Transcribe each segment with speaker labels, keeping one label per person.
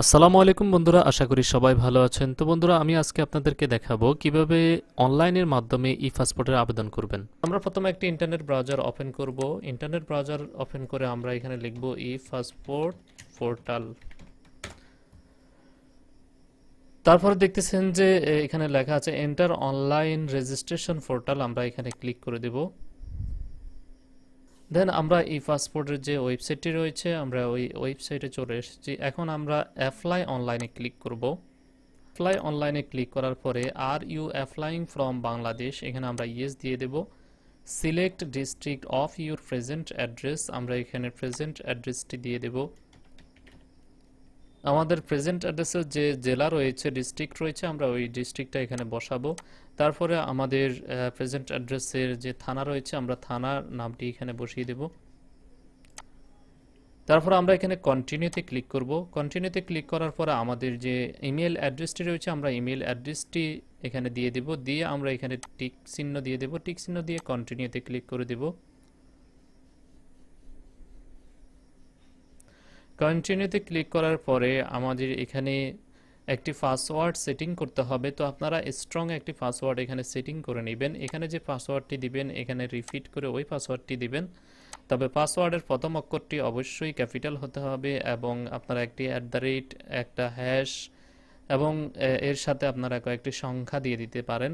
Speaker 1: আসসালামু আলাইকুম বন্ধুরা, আশা করি সবাই ভালো আছেন। তো বন্ধুরা, আমি আজকে আপনাদেরকে দেখাবো কিভাবে অনলাইনের মাধ্যমে ই পাসপোর্টের আবেদন করবেন। আমরা প্রথমে একটি ইন্টারনেট ব্রাউজার ওপেন করব। ইন্টারনেট ব্রাউজার ওপেন করে আমরা এখানে লিখব ই পাসপোর্ট পোর্টাল। তারপরে দেখতেছেন যে এখানে লেখা আছে এন্টার অনলাইন রেজিস্ট্রেশন পোর্টাল। আমরা এখানে ক্লিক করে দেব। দেন আমরা ই পাসপোর্টের যে ওয়েবসাইটটি রয়েছে, আমরা ওই ওয়েবসাইটে চলে এসেছি। এখন আমরা অ্যাপ্লাই অনলাইনে ক্লিক করব। অ্যাপ্লাই অনলাইনে ক্লিক করার পরে are you applying from Bangladesh, এখানে আমরা ইয়েস দিয়ে দেব। Select district of your present address, আমরা এখানে প্রেজেন্ট অ্যাড্রেসটি দিয়ে দেব। আমাদের প্রেজেন্ট অ্যাড্রেসের যে জেলা রয়েছে, ডিস্ট্রিক্ট রয়েছে, আমরা ওই ডিস্ট্রিক্টটা এখানে বসাবো। তারপরে আমাদের প্রেজেন্ট অ্যাড্রেসের যে থানা রয়েছে, আমরা থানার নামটি এখানে বসিয়ে দেব। তারপর আমরা এখানে কন্টিনিউতে ক্লিক করব। কন্টিনিউতে ক্লিক করার পরে আমাদের যে ইমেল অ্যাড্রেসটি রয়েছে, আমরা ইমেল অ্যাড্রেসটি এখানে দিয়ে দেব। দিয়ে আমরা এখানে টিক চিহ্ন দিয়ে দেব। টিক চিহ্ন দিয়ে কন্টিনিউতে ক্লিক করে দেব। কন্টিনিউতে ক্লিক করার পরে আমাদের এখানে একটি পাসওয়ার্ড সেটিং করতে হবে। তো আপনারা স্ট্রং একটি পাসওয়ার্ড এখানে সেটিং করে নেবেন। এখানে যে পাসওয়ার্ডটি দিবেন, এখানে রিপিট করে ওই পাসওয়ার্ডটি দিবেন। তবে পাসওয়ার্ডের প্রথম অক্ষরটি অবশ্যই ক্যাপিটাল হতে হবে এবং আপনারা একটি @, একটা হ্যাশ এবং এর সাথে আপনারা কয়েকটি সংখ্যা দিয়ে দিতে পারেন।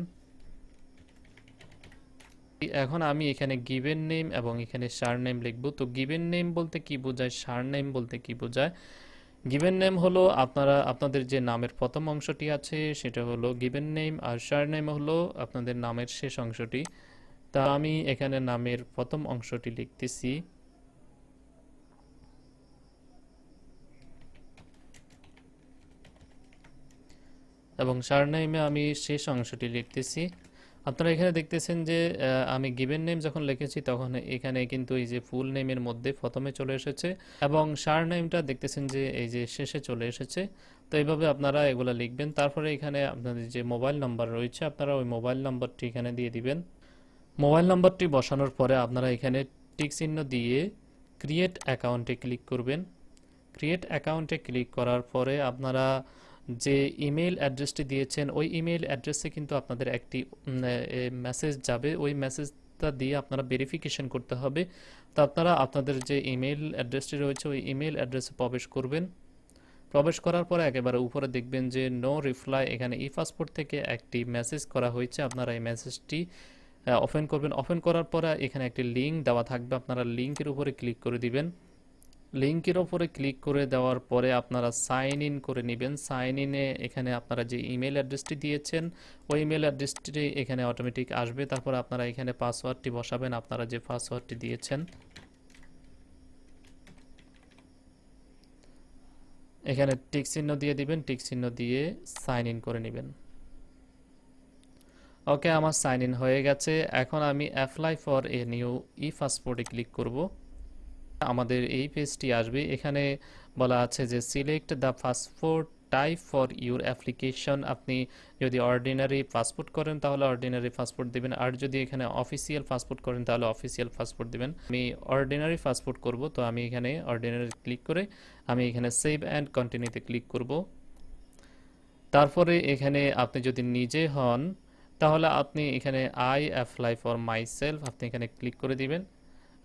Speaker 1: এখন আমি এখানে গিভেন নেম এবং এখানে সারনেম লিখব। তো গিভেন নেম বলতে কি বোঝায়, সারনেম বলতে কি বোঝায়? গিভেন নেম হলো আপনাদের যে নামের প্রথম অংশটি আছে সেটা হলো গিভেন নেম, আর সারনেম হলো আপনাদের নামের শেষ অংশটি। তা আমি এখানে নামের প্রথম অংশটি লিখতেছি এবং সারনেমে আমি শেষ অংশটি লিখতেছি। আপনারা এখানে দেখতেছেন যে আমি গিভেন নেম যখন লিখেছি তখন এখানে কিন্তু এই যে ফুল নেমের মধ্যে প্রথমে চলে এসেছে এবং সারনেমটা দেখতেছেন যে এই যে শেষে চলে এসেছে। তো এইভাবে আপনারা এগুলা লিখবেন। তারপরে এখানে আপনাদের যে মোবাইল নাম্বার রয়েছে, আপনারা ওই মোবাইল নাম্বারটি এখানে দিয়ে দিবেন। মোবাইল নাম্বারটি বসানোর পরে আপনারা এখানে টিক চিহ্ন দিয়ে ক্রিয়েট অ্যাকাউন্টে ক্লিক করবেন। ক্রিয়েট অ্যাকাউন্টে ক্লিক করার পরে আপনারা যে ইমেল অ্যাড্রেসটি দিয়েছেন ওই ইমেল অ্যাড্রেসে কিন্তু আপনাদের একটি মেসেজ যাবে। ওই মেসেজটা দিয়ে আপনারা ভেরিফিকেশন করতে হবে। তো আপনারা আপনাদের যে ইমেল অ্যাড্রেসটি রয়েছে ওই ইমেল অ্যাড্রেসে প্রবেশ করবেন। প্রবেশ করার পরে একেবারে উপরে দেখবেন যে নো রিপ্লাই, এখানে ই পাসপোর্ট থেকে একটি মেসেজ করা হয়েছে। আপনারা এই মেসেজটি ওপেন করবেন। ওপেন করার পরে এখানে একটি লিঙ্ক দেওয়া থাকবে, আপনারা লিঙ্কের উপরে ক্লিক করে দিবেন। লিঙ্কের ওপরে ক্লিক করে দেওয়ার পরে আপনারা সাইন ইন করে নেবেন। সাইন ইনে এখানে আপনারা যে ইমেল অ্যাড্রেসটি দিয়েছেন ওই ইমেল অ্যাড্রেসটি এখানে অটোমেটিক আসবে। তারপর আপনারা এখানে পাসওয়ার্ডটি বসাবেন, আপনারা যে পাসওয়ার্ডটি দিয়েছেন। এখানে টিক চিহ্ন দিয়ে দিবেন, টিক চিহ্ন দিয়ে সাইন ইন করে নেবেন। ওকে, আমার সাইন ইন হয়ে গেছে। এখন আমি অ্যাপ্লাই ফর এ নিউ ই পাসপোর্টে ক্লিক করব। আমাদের এই পেজটি আসবে। এখানে বলা আছে যে select the passport type for your application. আপনি যদি অর্ডিনারি পাসপোর্ট করেন তাহলে অর্ডিনারি পাসপোর্ট দিবেন, আর যদি এখানে অফিসিয়াল পাসপোর্ট করেন তাহলে অফিসিয়াল পাসপোর্ট দিবেন। আমি অর্ডিনারি পাসপোর্ট করব, তো আমি এখানে অর্ডিনারি ক্লিক করে আমি এখানে সেভ অ্যান্ড কন্টিনিউতে ক্লিক করব। তারপরে এখানে আপনি যদি নিজে হন তাহলে আপনি এখানে I apply for my self, আপনি এখানে ক্লিক করে দিবেন।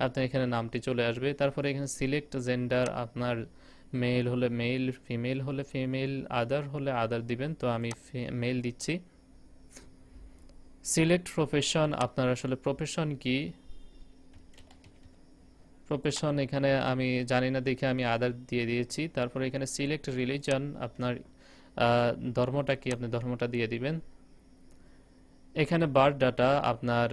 Speaker 1: আপনার এখানে নামটি চলে আসবে। তারপরে এখানে সিলেক্ট জেন্ডার, আপনার মেল হলে মেল, ফিমেল হলে ফিমেল, আদার হলে আদার দিবেন। তো আমি মেল দিচ্ছি। সিলেক্ট প্রফেশন, আপনার আসলে প্রফেশন কি, প্রফেশন এখানে আমি জানি না দেখে আমি আদার দিয়ে দিয়েছি। তারপরে এখানে সিলেক্ট রিলিজন, আপনার ধর্মটা কি, আপনি ধর্মটা দিয়ে দিবেন। এখানে বার্থ ডাটা, আপনার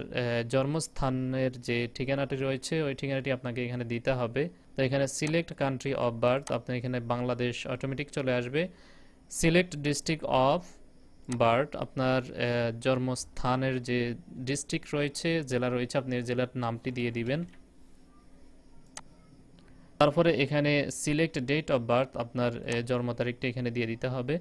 Speaker 1: জন্মস্থানের যে ঠিকানাটি রয়েছে ওই ঠিকানাটি আপনাকে এখানে দিতে হবে। তো এখানে সিলেক্ট কান্ট্রি অফ বার্থ, আপনার এখানে বাংলাদেশ অটোমেটিক চলে আসবে। সিলেক্ট ডিস্ট্রিক্ট অফ বার্থ, আপনার জন্মস্থানের যে ডিস্ট্রিক্ট রয়েছে, জেলা রয়েছে, আপনি জেলার নামটি দিয়ে দিবেন। তারপরে এখানে সিলেক্ট ডেট অফ বার্থ, আপনার জন্ম তারিখটা এখানে দিয়ে দিতে হবে।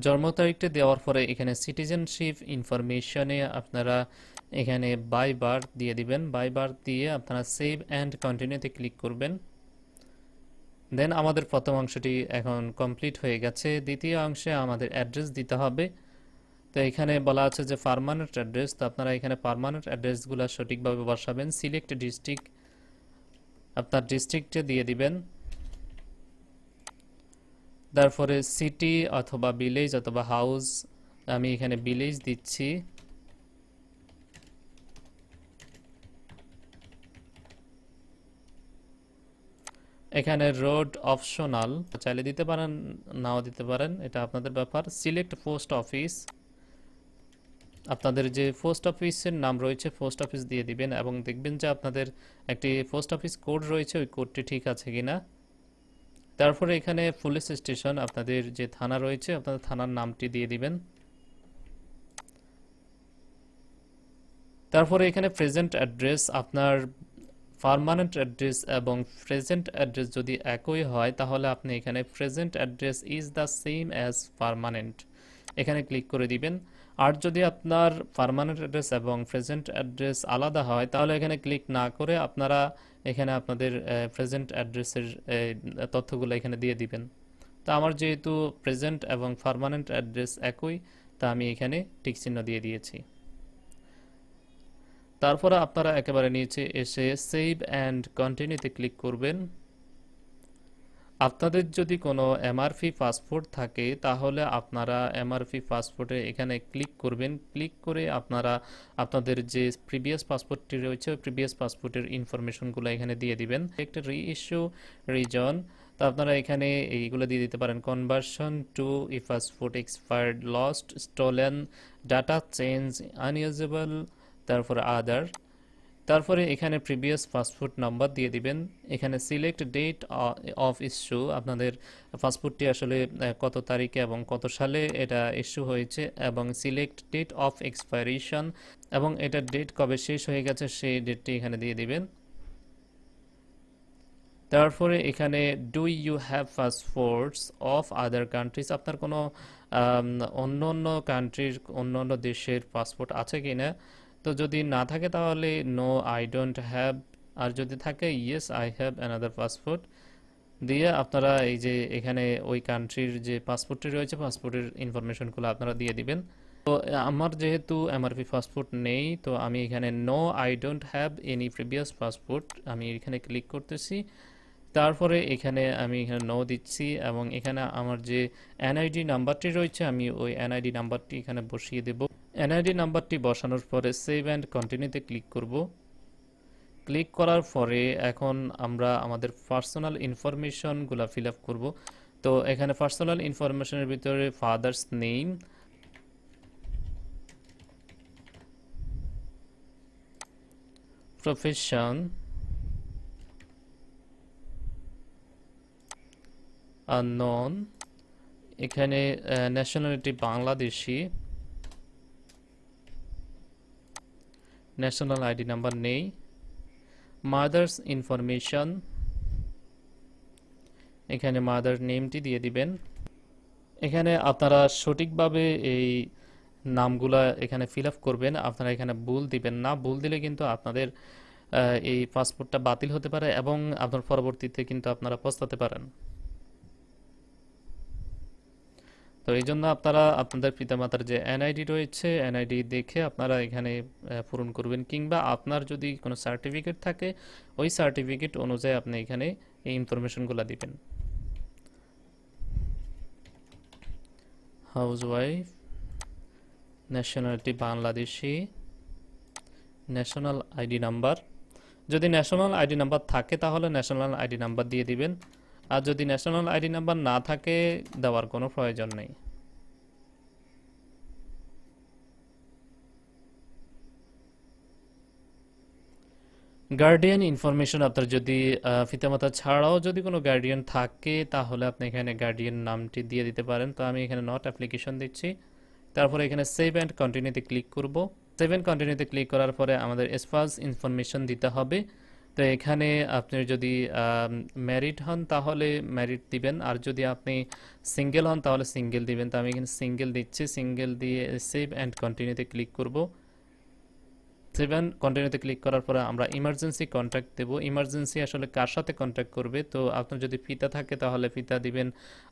Speaker 1: জন্ম তারিখটা দেওয়ার পরে এখানে সিটিজেনশিপ ইনফরমেশনে আপনারা এখানে বাই বার্থ দিয়ে দিবেন। বাই বার্থ দিয়ে আপনারা সেভ অ্যান্ড কন্টিনিউতে ক্লিক করবেন। দেন আমাদের প্রথম অংশটি এখন কমপ্লিট হয়ে গেছে। দ্বিতীয় অংশে আমাদের অ্যাড্রেস দিতে হবে। তো এখানে বলা আছে যে পার্মানেন্ট অ্যাড্রেস, তো আপনারা এখানে পার্মানেন্ট অ্যাড্রেসগুলো সঠিকভাবে বসাবেন। সিলেক্ট ডিস্ট্রিক্ট, আপনার ডিস্ট্রিক্টে দিয়ে দিবেন। তারপরে সিটি অথবা ভিলেজ অথবা হাউস, আমি এখানে ভিলেজ দিচ্ছি। এখানে রোড অপশনাল, চাইলে দিতে পারেন নাও দিতে পারেন, এটা আপনাদের ব্যাপার। সিলেক্ট পোস্ট অফিস, আপনাদের যে পোস্ট অফিসের নাম রয়েছে পোস্ট অফিস দিয়ে দিবেন এবং দেখবেন যে আপনাদের একটি পোস্ট অফিস কোড রয়েছে, ওই কোডটি ঠিক আছে কিনা। তারপরে এখানে পুলিশ স্টেশন, আপনাদের যে থানা রয়েছে আপনাদের থানার নামটি দিয়ে দিবেন। তারপরে এখানে প্রেজেন্ট অ্যাড্রেস, আপনার পার্মানেন্ট অ্যাড্রেস এবং প্রেজেন্ট অ্যাড্রেস যদি একই হয় তাহলে আপনি এখানে present address is the same as permanent, এখানে ক্লিক করে দিবেন। আর যদি আপনার পার্মানেন্ট অ্যাড্রেস এবং প্রেজেন্ট অ্যাড্রেস আলাদা হয় তাহলে এখানে ক্লিক না করে আপনারা এখানে আপনাদের প্রেজেন্ট অ্যাড্রেসের তথ্যগুলো এখানে দিয়ে দিবেন। তো আমার যেহেতু প্রেজেন্ট এবং পার্মানেন্ট অ্যাড্রেস একই, তা আমি এখানে টিক চিহ্ন দিয়ে দিয়েছি। তারপরে আপনারা একেবারে নিচে এসে সেভ অ্যান্ড কন্টিনিউতে ক্লিক করবেন। আপনাদের যদি কোনো এমআরপি পাসপোর্ট থাকে তাহলে আপনারা এমআরপি পাসপোর্টে এখানে ক্লিক করবেন। ক্লিক করে আপনারা আপনাদের যে প্রিভিয়াস পাসপোর্টটি রয়েছে ওই প্রিভিয়াস পাসপোর্টের ইনফরমেশনগুলো এখানে দিয়ে দিবেন। একটা রিইস্যু রিজন, তো আপনারা এখানে এইগুলো দিয়ে দিতে পারেন। Conversion to EPassport expired, lost, stolen, data change, unusable, তারপরে আদার। তারপরে এখানে প্রিভিয়াস পাসপোর্ট নাম্বার দিয়ে দিবেন। এখানে সিলেক্ট ডেট অফ ইস্যু, আপনাদের পাসপোর্টটি আসলে কত তারিখে এবং কত সালে এটা ইস্যু হয়েছে, এবং সিলেক্ট ডেট অফ এক্সপায়ারেশন, এবং এটা ডেট কবে শেষ হয়ে গেছে সেই ডেটটি এখানে দিয়ে দিবেন। তারপরে এখানে do you have passports of other countries, আপনার কোনো অন্য অন্য কান্ট্রির অন্য অন্য দেশের পাসপোর্ট আছে কিনা। তো যদি না থাকে তাহলে নো আই ডোন্ট হ্যাভ, আর যদি থাকে yes I have another passport দিয়ে আপনারা এই যে এখানে ওই কান্ট্রির যে পাসপোর্টটি রয়েছে পাসপোর্টের ইনফরমেশনগুলো আপনারা দিয়ে দিবেন। তো আমার যেহেতু এমআরপি পাসপোর্ট নেই, তো আমি এখানে no I don't have any previous passport আমি এখানে ক্লিক করতেছি। তারপরে এখানে আমি এখানে নো দিচ্ছি এবং এখানে আমার যে এনআইডি নাম্বারটি রয়েছে আমি ওই এনআইডি নাম্বারটি এখানে বসিয়ে দেব। এনআইডি নাম্বারটি বসানোর পরে সেভ অ্যান্ড কন্টিনিউতে ক্লিক করব। ক্লিক করার পরে এখন আমরা আমাদের পার্সোনাল ইনফরমেশনগুলো ফিল আপ করব। তো এখানে পার্সোনাল ইনফরমেশনের ভিতরে ফাদার্স নেম, প্রফেশন, unknown, এখানে nationality Bangladeshi, national ID number নেই, মাদার্স ইনফরমেশন, এখানে মাদার নেমটি দিয়ে দিবেন। এখানে আপনারা সঠিকভাবে এই নামগুলা এখানে ফিল আপ করবেন, আপনারা এখানে ভুল দিবেন না। ভুল দিলে কিন্তু আপনাদের এই পাসপোর্টটা বাতিল হতে পারে এবং আপনার পরবর্তীতে কিন্তু আপনারা পস্তাতে পারেন। তো এই জন্য আপনারা আপনাদের পিতামাতার যে এনআইডি রয়েছে এনআইডি দেখে আপনারা এখানে পূরণ করবেন, কিংবা আপনার যদি কোনো সার্টিফিকেট থাকে ওই সার্টিফিকেট অনুযায়ী আপনি এখানে এই ইনফরমেশনগুলো দিবেন। Housewife, nationality Bangladeshi, national ID number, যদি ন্যাশনাল আইডি নাম্বার থাকে তাহলে ন্যাশনাল আইডি নাম্বার দিয়ে দিবেন, আর যদি ন্যাশনাল আইডি নাম্বার না থাকে দেওয়ার কোনো প্রয়োজন নেই। গার্ডিয়ান ইনফরমেশন, আপনার যদি পিতামাতা ছাড়াও যদি কোনো গার্ডিয়ান থাকে তাহলে আপনি এখানে গার্ডিয়ান নামটি দিয়ে দিতে পারেন। তো আমি এখানে নট অ্যাপ্লিকেশন দিচ্ছি। তারপরে এখানে সেভ অ্যান্ড কন্টিনিউতে ক্লিক করব। সেভ অ্যান্ড কন্টিনিউতে ক্লিক করার পরে আমাদের স্পাউস ইনফরমেশন দিতে হবে। তো এখানে আপনি যদি ম্যারিড হন তাহলে ম্যারিড দিবেন, আর যদি আপনি সিঙ্গেল হন তাহলে সিঙ্গেল দিবেন। তো আমি এখানে সিঙ্গেল দিচ্ছি, সিঙ্গেল দিয়ে সেভ অ্যান্ড কন্টিনিউতে ক্লিক করব। সেভ অ্যান্ড কন্টিনিউতে ক্লিক করার পরে আমরা ইমার্জেন্সি কন্ট্যাক্ট দেব। ইমার্জেন্সি আসলে কার সাথে কন্ট্যাক্ট করবে, তো আপনার যদি পিতা থাকে তাহলে পিতা দিবেন,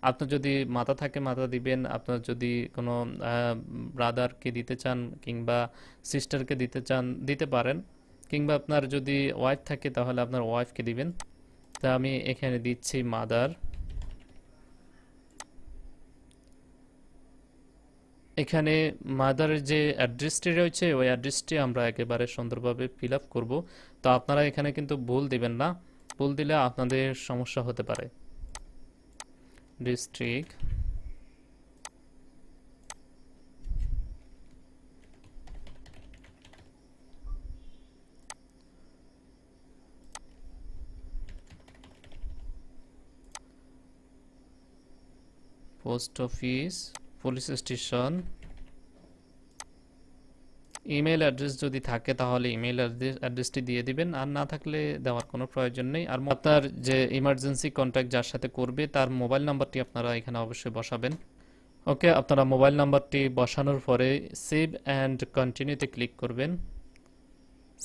Speaker 1: আপনার যদি মাতা থাকে মাতা দিবেন, আপনার যদি কোনো ব্রাদারকে দিতে চান কিংবা সিস্টারকে দিতে চান দিতে পারেন, কিংবা আপনার যদি ওয়াইফ থাকে তাহলে আপনার ওয়াইফকে দিবেন। তা আমি এখানে দিচ্ছি মাদার। এখানে মাদারের যে অ্যাড্রেসটি রয়েছে ওই অ্যাড্রেসটি আমরা একেবারে সুন্দরভাবে ফিল আপ করবো। তো আপনারা এখানে কিন্তু ভুল দিবেন না, ভুল দিলে আপনাদের সমস্যা হতে পারে। District, post office, police station, email address যদি থাকে তাহলে ইমেল অ্যাড্রেসটি দিয়ে দিবেন, আর না থাকলে দেওয়ার কোনো প্রয়োজন নেই। আর আপনার যে ইমার্জেন্সি কন্ট্যাক্ট যার সাথে করবে তার মোবাইল নাম্বারটি আপনারা এখানে অবশ্যই বসাবেন। ওকে, আপনারা মোবাইল নাম্বারটি বসানোর পরে সেভ অ্যান্ড কন্টিনিউতে ক্লিক করবেন।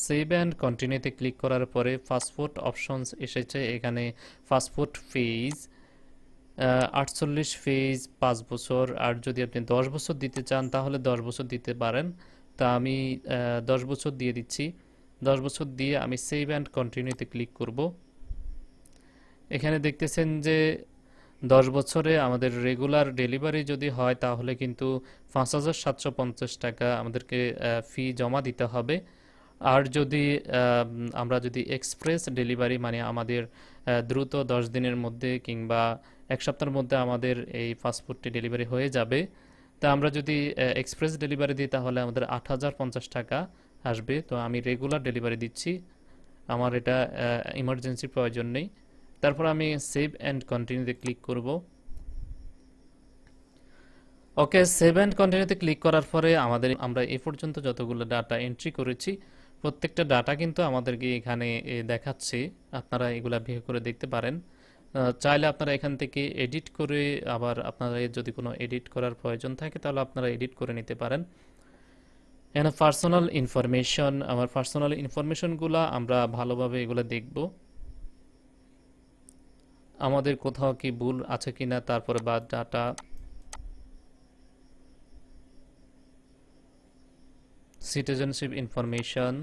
Speaker 1: সেভ অ্যান্ড কন্টিনিউতে ক্লিক করার পরে পাসপোর্ট অপশনস এসেছে, এখানে পাসপোর্ট ফেজ 48 ফেজ 5 বছর, আর যদি আপনি 10 বছর দিতে চান তাহলে 10 বছর দিতে পারেন। তা আমি 10 বছর দিয়ে দিচ্ছি। 10 বছর দিয়ে আমি সেভ অ্যান্ড কন্টিনিউতে ক্লিক করব। এখানে দেখতেছেন যে 10 বছরে আমাদের রেগুলার ডেলিভারি যদি হয় তাহলে কিন্তু 5,750 টাকা আমাদেরকে ফি জমা দিতে হবে। আর যদি আমরা যদি এক্সপ্রেস ডেলিভারি মানে আমাদের দ্রুত 10 দিনের মধ্যে কিংবা এক সপ্তাহের মধ্যে আমাদের এই পাসপোর্টটি ডেলিভারি হয়ে যাবে, তা আমরা যদি এক্সপ্রেস ডেলিভারি দিই তাহলে আমাদের 8,050 টাকা আসবে। তো আমি রেগুলার ডেলিভারি দিচ্ছি, আমার এটা ইমার্জেন্সি প্রয়োজন নেই। তারপর আমি সেভ অ্যান্ড কন্টিনিউতে ক্লিক করব। ওকে, সেভ অ্যান্ড কন্টিনিউতে ক্লিক করার পরে আমরা এই পর্যন্ত যতগুলো ডাটা এন্ট্রি করেছি প্রত্যেকটা ডাটা কিন্তু আমাদেরকে এখানে দেখাচ্ছে। আপনারা এগুলা ভিউ করে দেখতে পারেন। চাইলে আপনারা এখান থেকে এডিট করে, আবার আপনারা যদি কোনো এডিট করার প্রয়োজন থাকে তাহলে আপনারা এডিট করে নিতে পারেন। এখানে পার্সোনাল ইনফরমেশন, আমার পার্সোনাল ইনফরমেশনগুলো আমরা ভালোভাবে এগুলো দেখব, আমাদের কোথাও কি ভুল আছে কিনা। তারপরে বাদ data, citizenship information,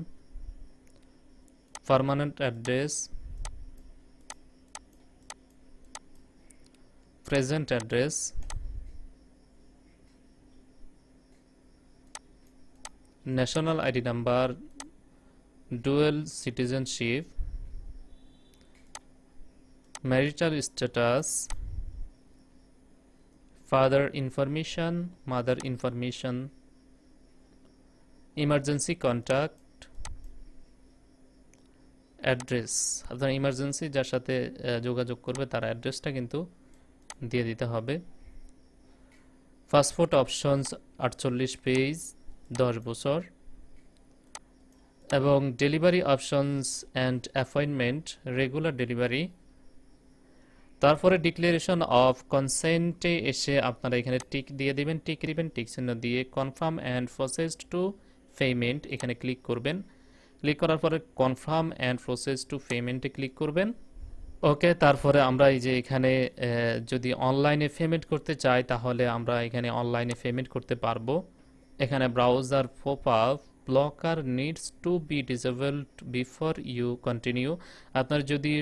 Speaker 1: permanent address, present address, national ID number, dual citizenship, marital status, father information, mother information, emergency contact, address. আপনার ইমার্জেন্সি যার সাথে যোগাযোগ করবে তার অ্যাড্রেসটা কিন্তু দিয়ে দিতে হবে। পাসপোর্ট অপশনস 48 পেজ 10 বছর, এবং delivery options and appointment regular delivery. তারপরে ডিক্লারেশন অফ কনসেন্টে এসে আপনারা এখানে টিক দিয়ে দিবেন, টিক দিবেন, টিক চিহ্ন দিয়ে confirm and processed two payment এখানে ক্লিক করবেন। ক্লিক করার পরে কনফার্ম অ্যান্ড প্রসেস টু পেমেন্টে ক্লিক করবেন। ওকে, তারপরে আমরা এই যে এখানে যদি অনলাইনে পেমেন্ট করতে চাই তাহলে আমরা এখানে অনলাইনে পেমেন্ট করতে পারবো। এখানে browser popup blocker needs to be disabled before you continue. আপনার যদি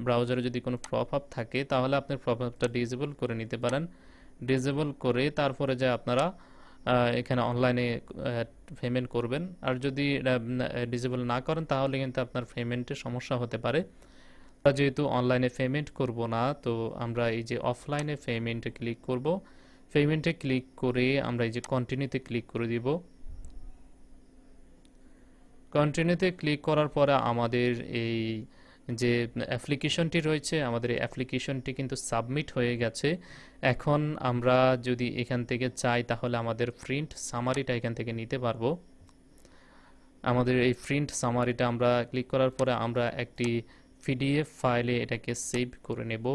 Speaker 1: ব্রাউজারে যদি কোনো পপআপ থাকে তাহলে আপনি পপআপটা ডিসেবল করে নিতে পারেন। ডিসেবল করে তারপরে যে আপনারা এখানে অনলাইনে পেমেন্ট করবেন। আর যদি ডিসেবল না করেন তাহলে কিন্তু আপনার পেমেন্টে সমস্যা হতে পারে। যেহেতু অনলাইনে পেমেন্ট করব না, তো আমরা এই যে অফলাইনে পেমেন্টে ক্লিক করব। পেমেন্টে ক্লিক করে আমরা এই যে কন্টিনিউতে ক্লিক করে দিব। কন্টিনিউতে ক্লিক করার পরে আমাদের এই যে অ্যাপ্লিকেশনটি রয়েছে, আমাদের এই অ্যাপ্লিকেশনটি কিন্তু সাবমিট হয়ে গেছে। এখন আমরা যদি এখান থেকে চাই তাহলে আমাদের প্রিন্ট সামারিটা এখান থেকে নিতে পারবো। আমাদের এই প্রিন্ট সামারিটা আমরা ক্লিক করার পরে আমরা একটি পিডিএফ ফাইলে এটাকে সেভ করে নেব।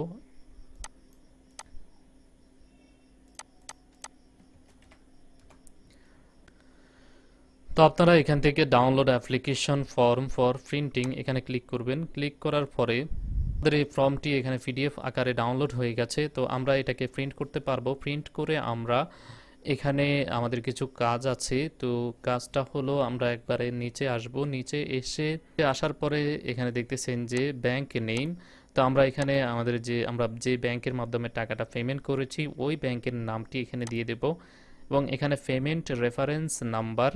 Speaker 1: তো আপনারা এখান থেকে download application form for printing এখানে ক্লিক করবেন। ক্লিক করার পরে আমাদের এই ফর্মটি এখানে পিডিএফ আকারে ডাউনলোড হয়ে গেছে। তো আমরা এটাকে প্রিন্ট করতে পারবো। প্রিন্ট করে আমরা এখানে আমাদের কিছু কাজ আছে। তো কাজটা হলো আমরা একবারে নিচে আসব, নিচে এসে আসার পরে এখানে দেখতেছেন যে ব্যাংক নেম। তো আমরা এখানে আমরা যে ব্যাংকের মাধ্যমে টাকাটা পেমেন্ট করেছি ওই ব্যাংকের নামটি এখানে দিয়ে দেব এবং এখানে পেমেন্ট রেফারেন্স নাম্বার,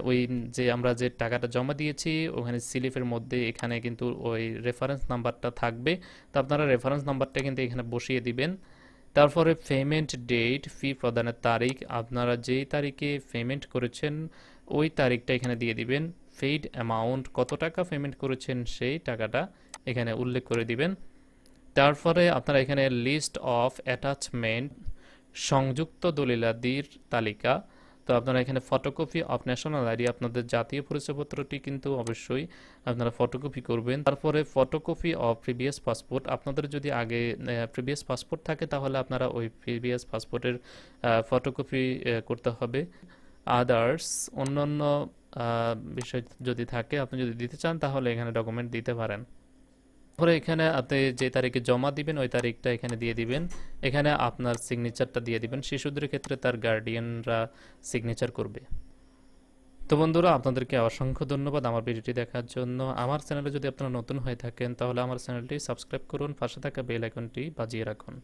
Speaker 1: ওই যে আমরা যে টাকাটা জমা দিয়েছি ওখানে স্লিপের মধ্যে এখানে কিন্তু ওই রেফারেন্স নাম্বারটা থাকবে। তো আপনারা রেফারেন্স নাম্বারটা কিন্তু এখানে বসিয়ে দিবেন। তারপরে পেমেন্ট ডেট, ফি প্রদানের তারিখ, আপনারা যেই তারিখে পেমেন্ট করেছেন ওই তারিখটা এখানে দিয়ে দিবেন। পেইড অ্যামাউন্ট, কত টাকা পেমেন্ট করেছেন সেই টাকাটা এখানে উল্লেখ করে দিবেন। তারপরে আপনারা এখানে লিস্ট অফ অ্যাটাচমেন্ট, সংযুক্ত দলিলাদির তালিকা। তো আপনারা এখানে ফটোকপি অফ ন্যাশনাল আইডি, আপনাদের জাতীয় পরিচয়পত্রটি কিন্তু অবশ্যই আপনারা ফটোকপি করবেন। তারপরে ফটোকপি অফ প্রিভিয়াস পাসপোর্ট, আপনাদের যদি আগে প্রিভিয়াস পাসপোর্ট থাকে তাহলে আপনারা ওই প্রিভিয়াস পাসপোর্টের ফটোকপি করতে হবে। আদার্স, অন্যান্য বিষয় যদি থাকে আপনি যদি দিতে চান তাহলে এখানে ডকুমেন্ট দিতে পারেন। তারপরে এখানে আপনি যে তারিখে জমা দিবেন ওই তারিখটা এখানে দিয়ে দিবেন। এখানে আপনার সিগনেচারটা দিয়ে দিবেন। শিশুদের ক্ষেত্রে তার গার্ডিয়ানরা সিগনেচার করবে। তো বন্ধুরা, আপনাদেরকে অসংখ্য ধন্যবাদ আমার ভিডিওটি দেখার জন্য। আমার চ্যানেলে যদি আপনারা নতুন হয়ে থাকেন তাহলে আমার চ্যানেলটি সাবস্ক্রাইব করুন, পাশে থাকা বেল আইকনটি বাজিয়ে রাখুন।